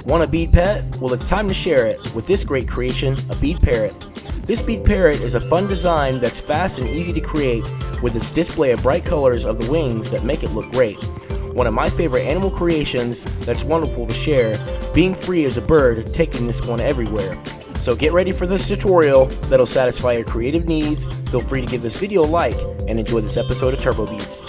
Want a bead pet? Well, it's time to share it with this great creation, a bead parrot. This bead parrot is a fun design that's fast and easy to create with its display of bright colors of the wings that make it look great. One of my favorite animal creations that's wonderful to share, being free as a bird, taking this one everywhere. So get ready for this tutorial that'll satisfy your creative needs. Feel free to give this video a like and enjoy this episode of TurboBeads.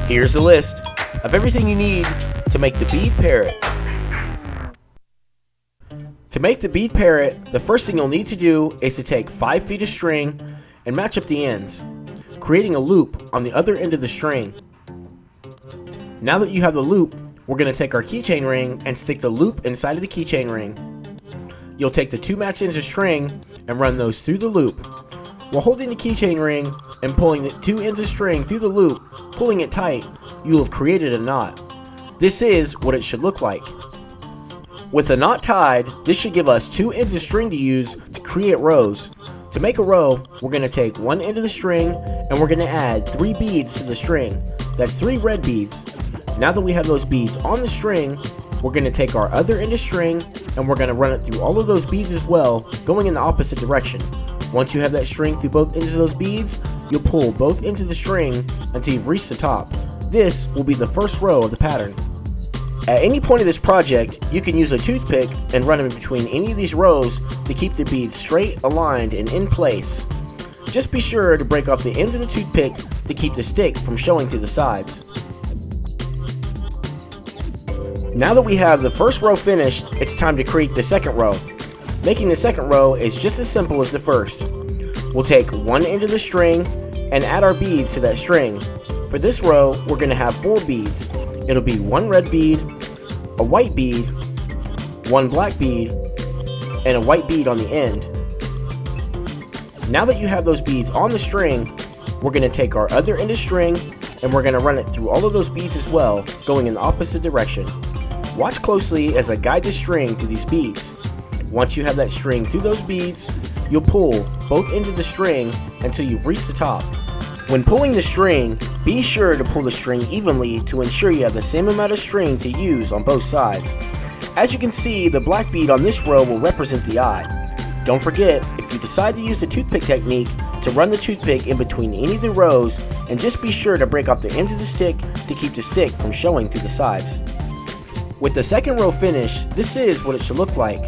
Here's the list of everything you need to make the bead parrot. To make the bead parrot, the first thing you'll need to do is to take 5 feet of string and match up the ends, creating a loop on the other end of the string. Now that you have the loop, we're going to take our keychain ring and stick the loop inside of the keychain ring. You'll take the 2 matched ends of string and run those through the loop. While holding the keychain ring and pulling the 2 ends of string through the loop, pulling it tight, you'll have created a knot. This is what it should look like. With the knot tied, this should give us 2 ends of string to use to create rows. To make a row, we're going to take 1 end of the string and we're going to add 3 beads to the string. That's 3 red beads. Now that we have those beads on the string, we're going to take our other end of string and we're going to run it through all of those beads as well, going in the opposite direction. Once you have that string through both ends of those beads, you'll pull both ends of the string until you've reached the top. This will be the first row of the pattern. At any point of this project, you can use a toothpick and run in between any of these rows to keep the beads straight, aligned, and in place. Just be sure to break off the ends of the toothpick to keep the stick from showing to the sides. Now that we have the first row finished, it's time to create the second row. Making the second row is just as simple as the first. We'll take 1 end of the string and add our beads to that string. For this row, we're going to have 4 beads. It'll be 1 red bead, a white bead, 1 black bead, and a white bead on the end. Now that you have those beads on the string, we're going to take our other end of string and we're going to run it through all of those beads as well, going in the opposite direction. Watch closely as I guide the string through these beads. Once you have that string through those beads, you'll pull both ends of the string until you've reached the top. When pulling the string, be sure to pull the string evenly to ensure you have the same amount of string to use on both sides. As you can see, the black bead on this row will represent the eye. Don't forget, if you decide to use the toothpick technique, to run the toothpick in between any of the rows, and just be sure to break off the ends of the stick to keep the stick from showing through the sides. With the second row finished, this is what it should look like.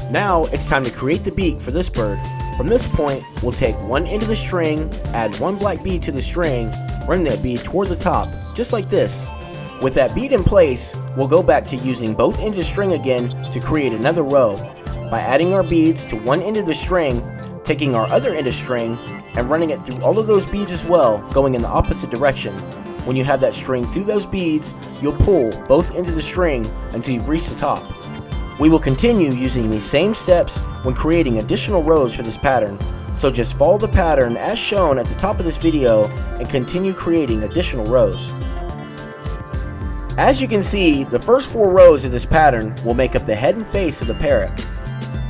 Now it's time to create the beak for this bird. From this point, we'll take 1 end of the string, add 1 black bead to the string, running that bead toward the top, just like this. With that bead in place, we'll go back to using both ends of string again to create another row. By adding our beads to 1 end of the string, taking our other end of string, and running it through all of those beads as well, going in the opposite direction. When you have that string through those beads, you'll pull both ends of the string until you've reached the top. We will continue using these same steps when creating additional rows for this pattern, so just follow the pattern as shown at the top of this video and continue creating additional rows. As you can see, the first 4 rows of this pattern will make up the head and face of the parrot.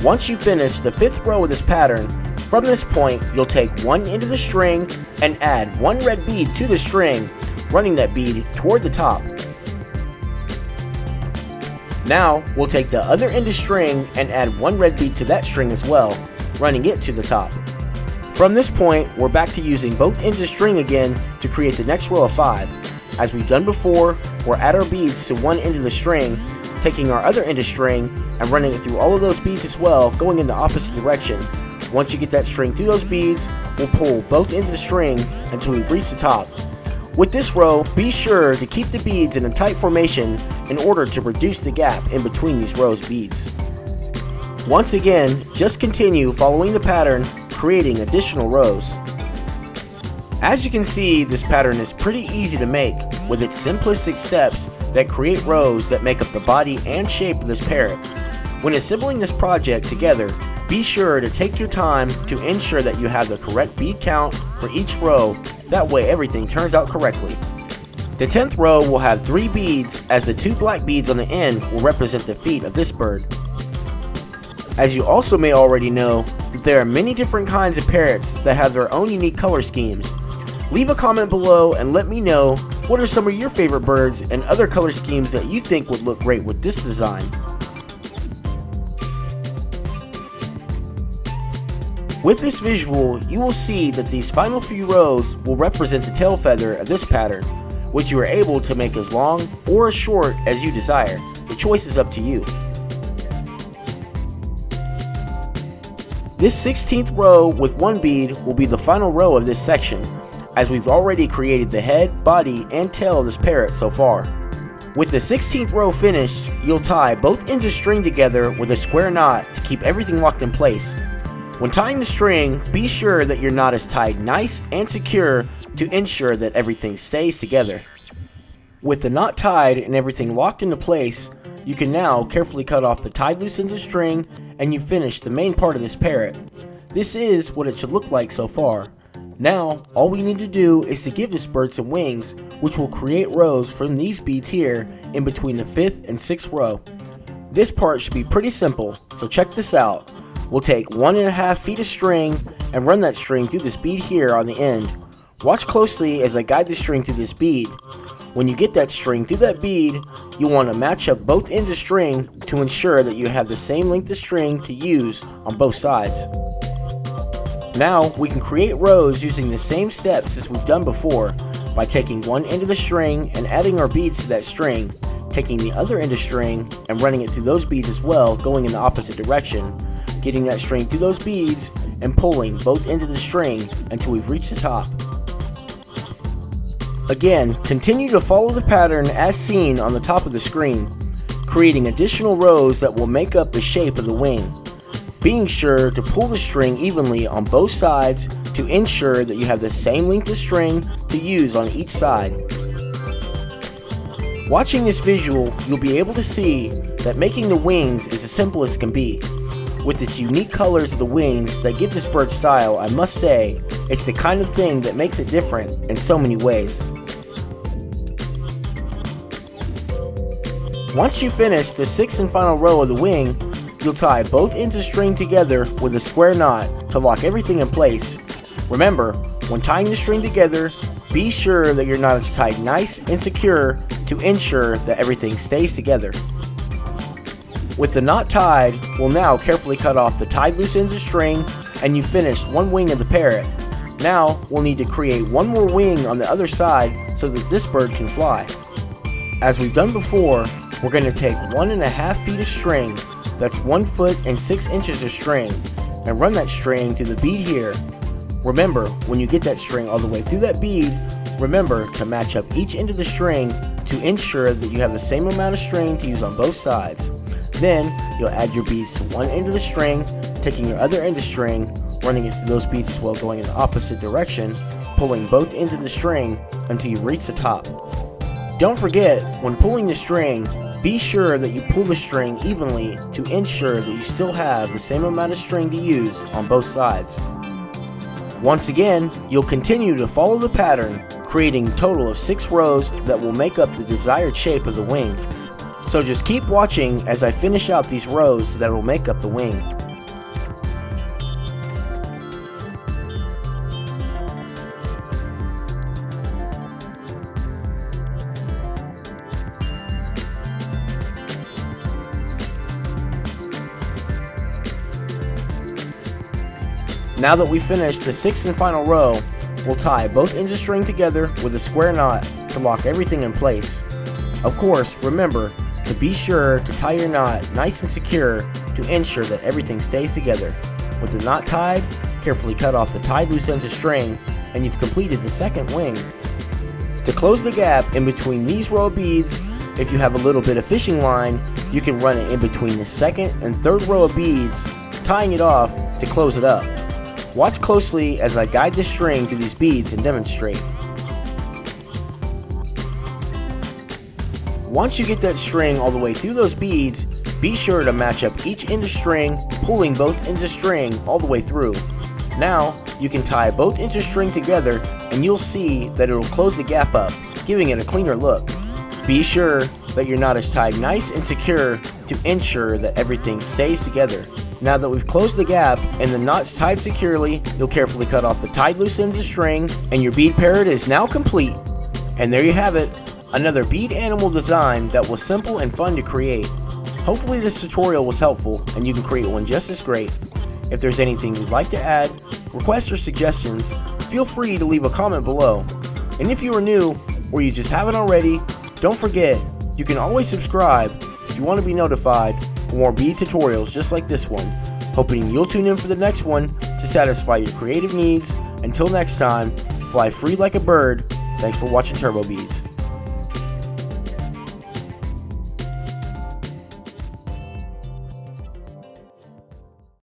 Once you finish the 5th row of this pattern, from this point you'll take 1 end of the string and add 1 red bead to the string, running that bead toward the top. Now, we'll take the other end of string and add 1 red bead to that string as well, running it to the top. From this point, we're back to using both ends of string again to create the next row of 5. As we've done before, we'll add our beads to 1 end of the string, taking our other end of string and running it through all of those beads as well, going in the opposite direction. Once you get that string through those beads, we'll pull both ends of the string until we've reached the top. With this row, be sure to keep the beads in a tight formation in order to reduce the gap in between these rows of beads. Once again, just continue following the pattern, creating additional rows. As you can see, this pattern is pretty easy to make with its simplistic steps that create rows that make up the body and shape of this parrot. When assembling this project together, be sure to take your time to ensure that you have the correct bead count for each row, that way everything turns out correctly. The 10th row will have 3 beads, as the 2 black beads on the end will represent the feet of this bird. As you also may already know, that there are many different kinds of parrots that have their own unique color schemes. Leave a comment below and let me know what are some of your favorite birds and other color schemes that you think would look great with this design. With this visual, you will see that these final few rows will represent the tail feather of this pattern, which you are able to make as long or as short as you desire. The choice is up to you. This 16th row with 1 bead will be the final row of this section, as we've already created the head, body, and tail of this parrot so far. With the 16th row finished, you'll tie both ends of string together with a square knot to keep everything locked in place. When tying the string, be sure that your knot is tied nice and secure to ensure that everything stays together. With the knot tied and everything locked into place, you can now carefully cut off the tied loose ends of string and you finish the main part of this parrot. This is what it should look like so far. Now, all we need to do is to give this bird some wings, which will create rows from these beads here in between the 5th and 6th row. This part should be pretty simple, so check this out. We'll take 1.5 feet of string and run that string through this bead here on the end. Watch closely as I guide the string through this bead. When you get that string through that bead, you'll want to match up both ends of string to ensure that you have the same length of string to use on both sides. Now we can create rows using the same steps as we've done before by taking one end of the string and adding our beads to that string, taking the other end of string and running it through those beads as well, going in the opposite direction, getting that string through those beads and pulling both ends of the string until we've reached the top. Again, continue to follow the pattern as seen on the top of the screen, creating additional rows that will make up the shape of the wing. Being sure to pull the string evenly on both sides to ensure that you have the same length of string to use on each side. Watching this visual, you'll be able to see that making the wings is as simple as can be. With its unique colors of the wings that give this bird style, I must say, it's the kind of thing that makes it different in so many ways. Once you finish the 6th and final row of the wing, you'll tie both ends of string together with a square knot to lock everything in place. Remember, when tying the string together, be sure that your knot is tied nice and secure to ensure that everything stays together. With the knot tied, we'll now carefully cut off the tied loose ends of string and you finished one wing of the parrot. Now we'll need to create one more wing on the other side so that this bird can fly. As we've done before, we're going to take 1.5 feet of string, that's 1 foot and 6 inches of string, and run that string to the bead here. Remember, when you get that string all the way through that bead, remember to match up each end of the string to ensure that you have the same amount of string to use on both sides. Then, you'll add your beads to one end of the string, taking your other end of string, running it through those beads as well, going in the opposite direction, pulling both ends of the string until you reach the top. Don't forget, when pulling the string, be sure that you pull the string evenly to ensure that you still have the same amount of string to use on both sides. Once again, you'll continue to follow the pattern, creating a total of 6 rows that will make up the desired shape of the wing. So just keep watching as I finish out these rows that will make up the wing. Now that we've finished the 6th and final row, we'll tie both ends of string together with a square knot to lock everything in place. Of course, remember to be sure to tie your knot nice and secure to ensure that everything stays together. With the knot tied, carefully cut off the tied loose ends of string and you've completed the second wing. To close the gap in between these row of beads, if you have a little bit of fishing line, you can run it in between the second and third row of beads, tying it off to close it up. Watch closely as I guide the string through these beads and demonstrate. Once you get that string all the way through those beads, be sure to match up each end of string, pulling both ends of string all the way through. Now, you can tie both ends of string together and you'll see that it will close the gap up, giving it a cleaner look. Be sure that your knot is tied nice and secure to ensure that everything stays together. Now that we've closed the gap and the knot's tied securely, you'll carefully cut off the tied loose ends of string, and your bead parrot is now complete. And there you have it, another bead animal design that was simple and fun to create. Hopefully this tutorial was helpful and you can create one just as great. If there's anything you'd like to add, requests or suggestions, feel free to leave a comment below. And if you are new or you just haven't already, don't forget, you can always subscribe if you want to be notified for more bead tutorials just like this one. Hoping you'll tune in for the next one to satisfy your creative needs. Until next time, fly free like a bird. Thanks for watching TurboBeads.